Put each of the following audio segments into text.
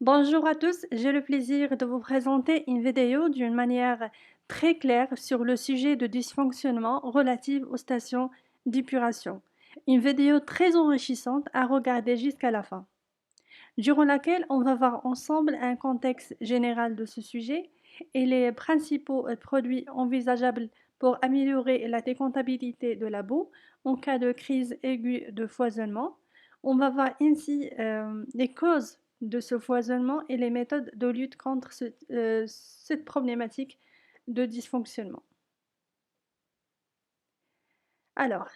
Bonjour à tous, j'ai le plaisir de vous présenter une vidéo d'une manière très claire sur le sujet de dysfonctionnement relatif aux stations d'épuration. Une vidéo très enrichissante à regarder jusqu'à la fin, durant laquelle on va voir ensemble un contexte général de ce sujet et les principaux produits envisageables pour améliorer la décomptabilité de la boue en cas de crise aiguë de foisonnement. On va voir ainsi les causes de ce foisonnement et les méthodes de lutte contre cette problématique de dysfonctionnement. Alors,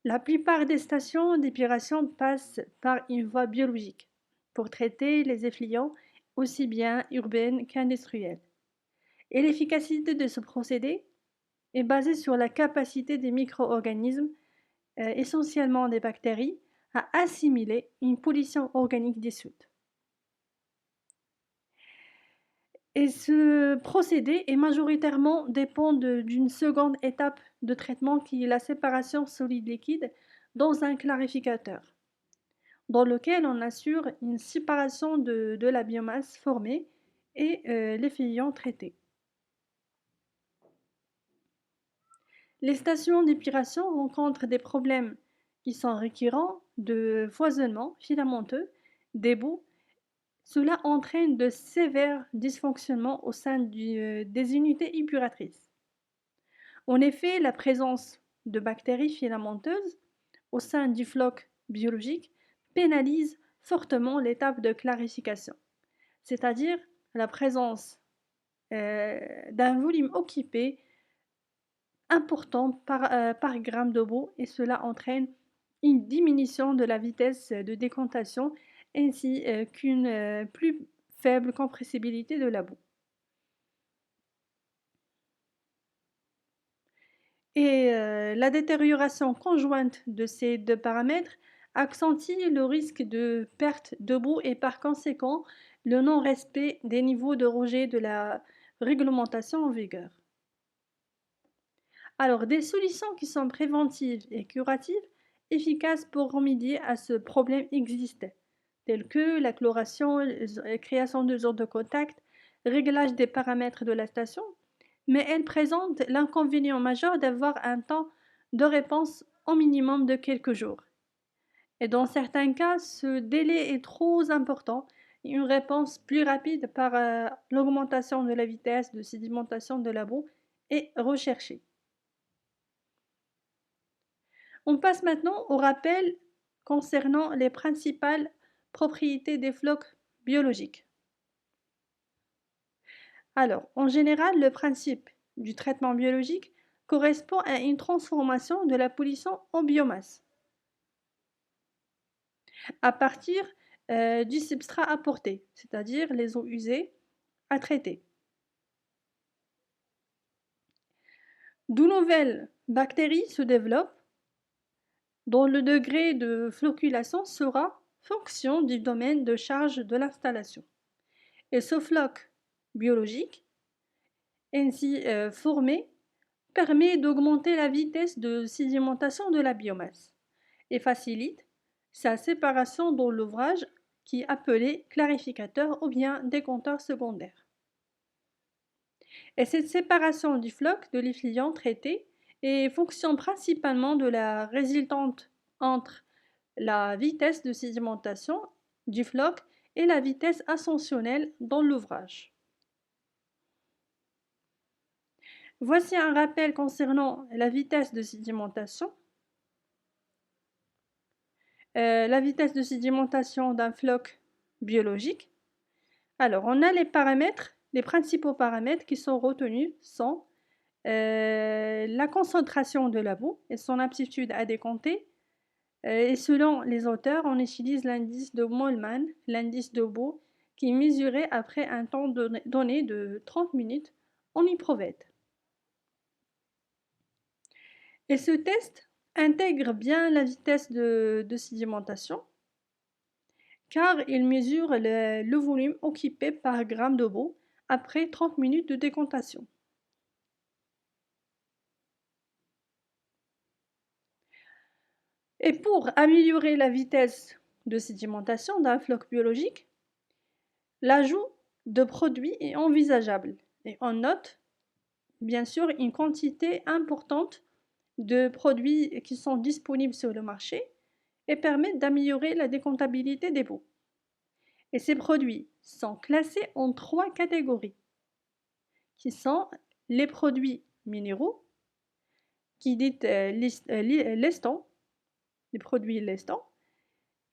la plupart des stations d'épuration passent par une voie biologique pour traiter les effluents aussi bien urbains qu'industriels. Et l'efficacité de ce procédé est basée sur la capacité des micro-organismes, essentiellement des bactéries, à assimiler une pollution organique dissoute. Et ce procédé est majoritairement dépend d'une seconde étape de traitement qui est la séparation solide-liquide dans un clarificateur, dans lequel on assure une séparation de la biomasse formée et l'effluent traité. Les stations d'épuration rencontrent des problèmes qui sont récurrents de foisonnement filamenteux, d'éboues. Cela entraîne de sévères dysfonctionnements au sein des unités épuratrices. En effet, la présence de bactéries filamenteuses au sein du floc biologique pénalise fortement l'étape de clarification, c'est-à-dire la présence d'un volume occupé important par gramme de boue, et cela entraîne une diminution de la vitesse de décantation ainsi qu'une plus faible compressibilité de la boue. Et la détérioration conjointe de ces deux paramètres accentue le risque de perte de boue et par conséquent le non-respect des niveaux de rejet de la réglementation en vigueur. Alors, des solutions qui sont préventives et curatives, efficaces pour remédier à ce problème existent, telles que la chloration, la création de zones de contact, réglage des paramètres de la station, mais elles présentent l'inconvénient majeur d'avoir un temps de réponse au minimum de quelques jours. Et dans certains cas, ce délai est trop important et une réponse plus rapide par l'augmentation de la vitesse de sédimentation de la boue est recherchée. On passe maintenant au rappel concernant les principales propriétés des flocs biologiques. Alors, en général, le principe du traitement biologique correspond à une transformation de la pollution en biomasse à partir du substrat apporté, c'est-à-dire les eaux usées à traiter. De nouvelles bactéries se développent dont le degré de flocculation sera fonction du domaine de charge de l'installation. Et ce floc biologique, ainsi formé, permet d'augmenter la vitesse de sédimentation de la biomasse et facilite sa séparation dans l'ouvrage qui est appelé clarificateur ou bien décompteur secondaire. Et cette séparation du floc de l'effluent traité est fonction principalement de la résultante entre la vitesse de sédimentation du floc et la vitesse ascensionnelle dans l'ouvrage. Voici un rappel concernant la vitesse de sédimentation. La vitesse de sédimentation d'un floc biologique. Alors, on a les paramètres, les principaux paramètres qui sont retenus sont la concentration de la boue et son aptitude à décompter. Et selon les auteurs, on utilise l'indice de Mollmann, l'indice de boue, qui est mesuré après un temps donné de 30 minutes en éprouvette. Et ce test intègre bien la vitesse de sédimentation, car il mesure le volume occupé par gramme de boue après 30 minutes de décantation. Et pour améliorer la vitesse de sédimentation d'un floc biologique, L'ajout de produits est envisageable et on note bien sûr une quantité importante de produits qui sont disponibles sur le marché et permettent d'améliorer la décomptabilité des baux. Et ces produits sont classés en trois catégories, qui sont les produits minéraux, qui dit lestants, les produits lestants,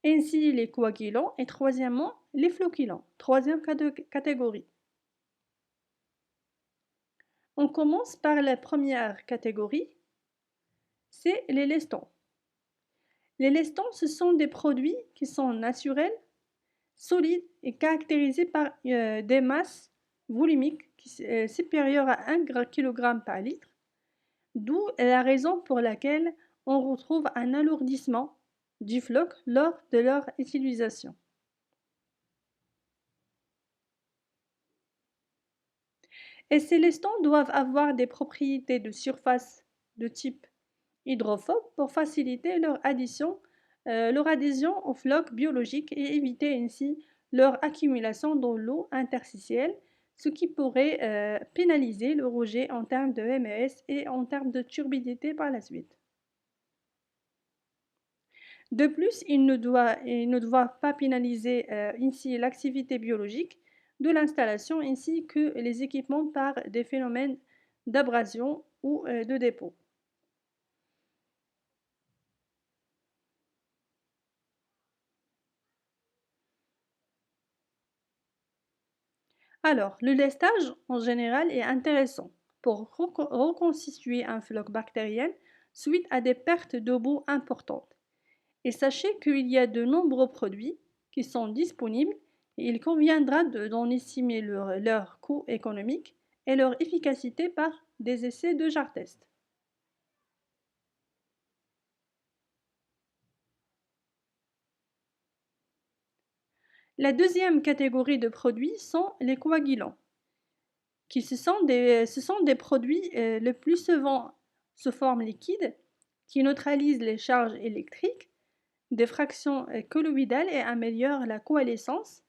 ainsi les coagulants et troisièmement les floculants, troisième catégorie. On commence par la première catégorie, c'est les lestants. Les lestants, ce sont des produits qui sont naturels, solides et caractérisés par des masses volumiques supérieures à 1 kg par litre, d'où la raison pour laquelle on retrouve un alourdissement du floc lors de leur utilisation. Et ces lestants doivent avoir des propriétés de surface de type hydrophobe pour faciliter leur adhésion au floc biologique et éviter ainsi leur accumulation dans l'eau interstitielle, ce qui pourrait pénaliser le rejet en termes de MES et en termes de turbidité par la suite. De plus, il ne doit pas pénaliser ainsi l'activité biologique de l'installation ainsi que les équipements par des phénomènes d'abrasion ou de dépôt. Alors, le lestage en général est intéressant pour reconstituer un floc bactérien suite à des pertes de boue importantes. Et sachez qu'il y a de nombreux produits qui sont disponibles et il conviendra d'en estimer leur coût économique et leur efficacité par des essais de jar test. La deuxième catégorie de produits sont les coagulants, qui ce sont des produits le plus souvent sous forme liquide qui neutralisent les charges électriques des fractions colloïdales et améliorent la coalescence,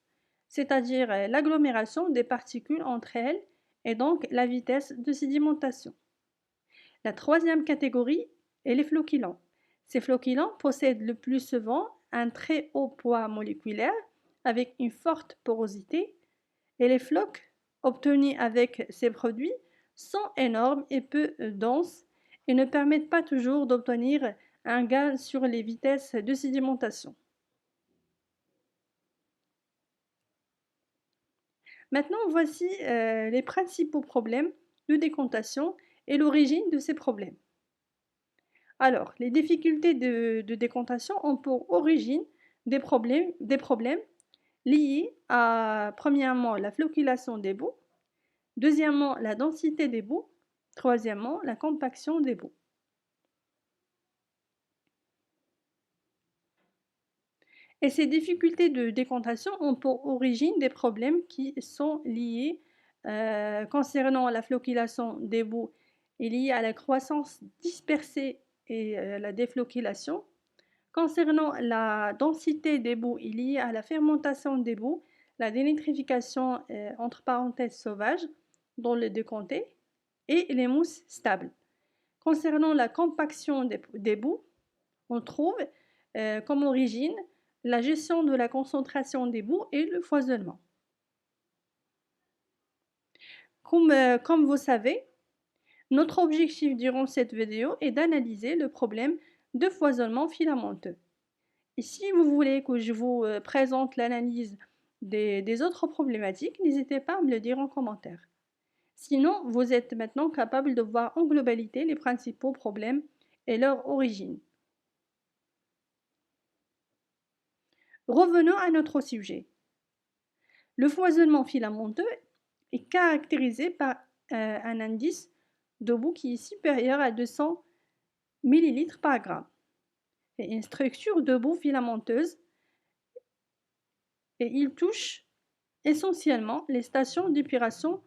c'est-à-dire l'agglomération des particules entre elles et donc la vitesse de sédimentation. La troisième catégorie est les floculants. Ces floculants possèdent le plus souvent un très haut poids moléculaire avec une forte porosité et les flocs obtenus avec ces produits sont énormes et peu denses et ne permettent pas toujours d'obtenir un gain sur les vitesses de sédimentation. Maintenant, voici les principaux problèmes de décontation et l'origine de ces problèmes. Alors, les difficultés de décontation ont pour origine des problèmes liés à, premièrement, la floculation des boues, deuxièmement, la densité des boues, troisièmement, la compaction des boues. Et ces difficultés de décontation ont pour origine des problèmes qui sont liés concernant la floculation des boues et liés à la croissance dispersée et la défloculation. Concernant la densité des boues et liée à la fermentation des boues, la dénitrification entre parenthèses sauvage dans le décompté et les mousses stables. Concernant la compaction des boues, on trouve comme origine la gestion de la concentration des boues et le foisonnement. Comme vous savez, notre objectif durant cette vidéo est d'analyser le problème de foisonnement filamenteux. Et si vous voulez que je vous présente l'analyse des autres problématiques, n'hésitez pas à me le dire en commentaire. Sinon, vous êtes maintenant capable de voir en globalité les principaux problèmes et leur origine. Revenons à notre sujet. Le foisonnement filamenteux est caractérisé par un indice de boue qui est supérieur à 200 ml par gramme et une structure de boue filamenteuse et il touche essentiellement les stations d'épuration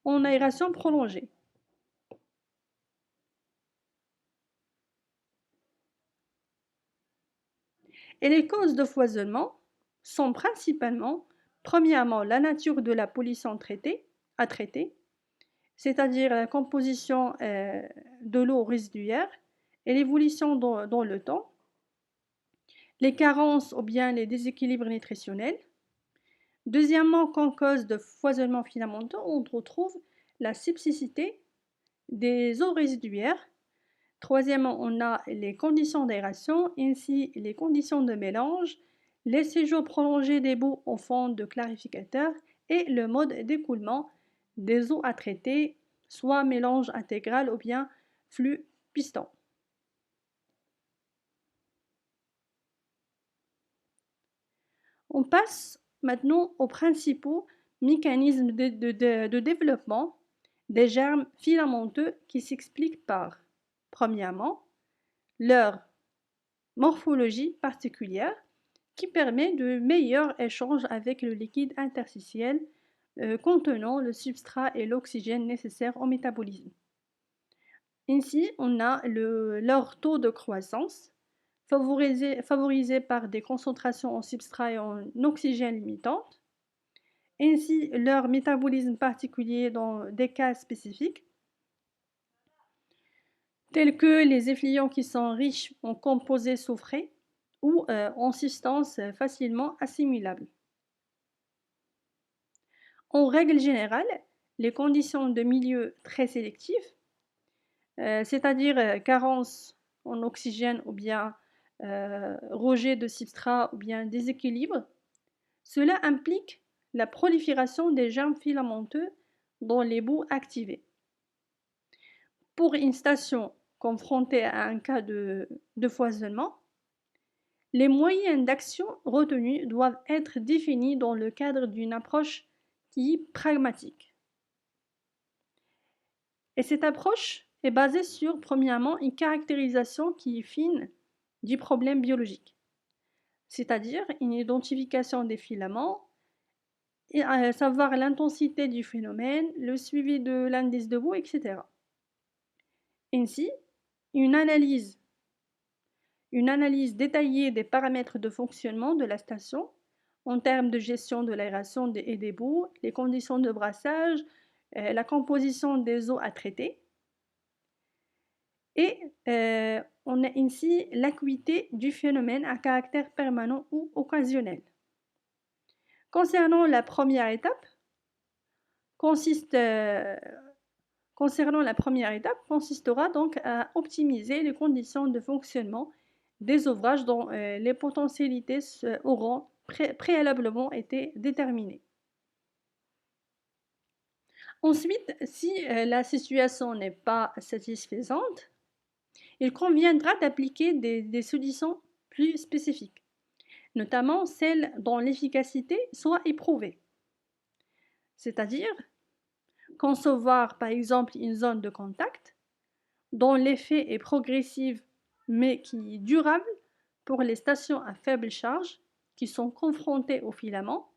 en aération prolongée. Et les causes de foisonnement sont principalement Premièrement, la nature de la pollution à traiter, c'est-à-dire la composition de l'eau résiduaire et l'évolution dans le temps, les carences ou bien les déséquilibres nutritionnels. Deuxièmement, qu'en cause de foisonnement filamenteux, on retrouve la sepsicité des eaux résiduaires. Troisièmement, on a les conditions d'aération, ainsi les conditions de mélange, les séjours prolongés des boues au fond de clarificateur et le mode d'écoulement des eaux à traiter, soit mélange intégral ou bien flux piston. On passe maintenant aux principaux mécanismes de développement des germes filamenteux qui s'expliquent par, premièrement, leur morphologie particulière qui permet de meilleurs échanges avec le liquide interstitiel contenant le substrat et l'oxygène nécessaires au métabolisme. Ainsi, on a leur taux de croissance favorisé par des concentrations en substrat et en oxygène limitantes. Ainsi, leur métabolisme particulier dans des cas spécifiques, tels que les effluents qui sont riches en composés soufrés ou en substances facilement assimilables. En règle générale, les conditions de milieu très sélectifs, c'est-à-dire carence en oxygène ou bien rejet de substrat ou bien déséquilibre, cela implique la prolifération des germes filamenteux dans les boues activées. Pour une station confrontée à un cas de foisonnement, les moyens d'action retenus doivent être définis dans le cadre d'une approche qui est pragmatique. Et cette approche est basée sur, premièrement, une caractérisation qui est fine du problème biologique, c'est-à-dire une identification des filaments, et à savoir l'intensité du phénomène, le suivi de l'indice de boue, etc. Ainsi, une analyse détaillée des paramètres de fonctionnement de la station en termes de gestion de l'aération et des boues, les conditions de brassage, la composition des eaux à traiter. Et on a ainsi l'acuité du phénomène à caractère permanent ou occasionnel. Concernant la première étape, consistera donc à optimiser les conditions de fonctionnement des ouvrages dont les potentialités auront préalablement été déterminées. Ensuite, si la situation n'est pas satisfaisante, il conviendra d'appliquer des solutions plus spécifiques, notamment celles dont l'efficacité soit éprouvée. C'est-à-dire concevoir par exemple une zone de contact dont l'effet est progressif mais qui est durable pour les stations à faible charge qui sont confrontées aux filaments.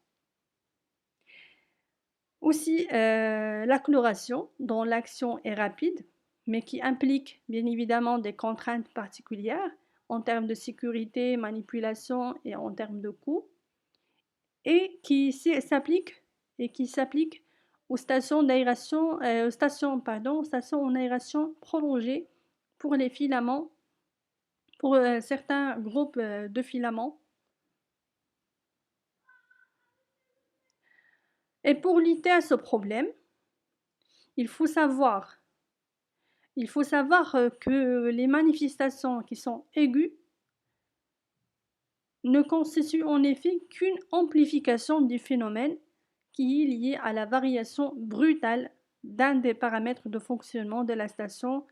Aussi la chloration dont l'action est rapide mais qui implique bien évidemment des contraintes particulières en termes de sécurité, manipulation et en termes de coût, et qui s'applique aux stations d'aération, stations en aération prolongée pour les filaments, pour certains groupes de filaments. Et pour lutter à ce problème, il faut savoir que les manifestations qui sont aiguës ne constituent en effet qu'une amplification du phénomène qui est lié à la variation brutale d'un des paramètres de fonctionnement de la station,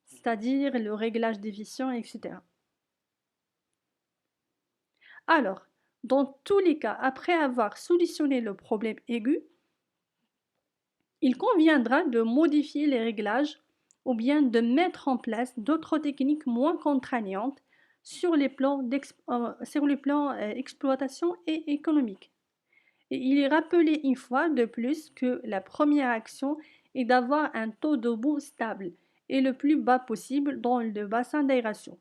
c'est-à-dire le réglage d'efficience, etc. Alors, dans tous les cas, après avoir solutionné le problème aigu, il conviendra de modifier les réglages ou bien de mettre en place d'autres techniques moins contraignantes sur les plans exploitation et économique. Et il est rappelé une fois de plus que la première action est d'avoir un taux de boue stable et le plus bas possible dans le bassin d'aération,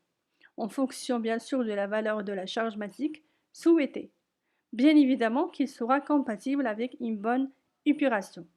en fonction bien sûr de la valeur de la charge massique souhaitée. Bien évidemment qu'il sera compatible avec une bonne épuration.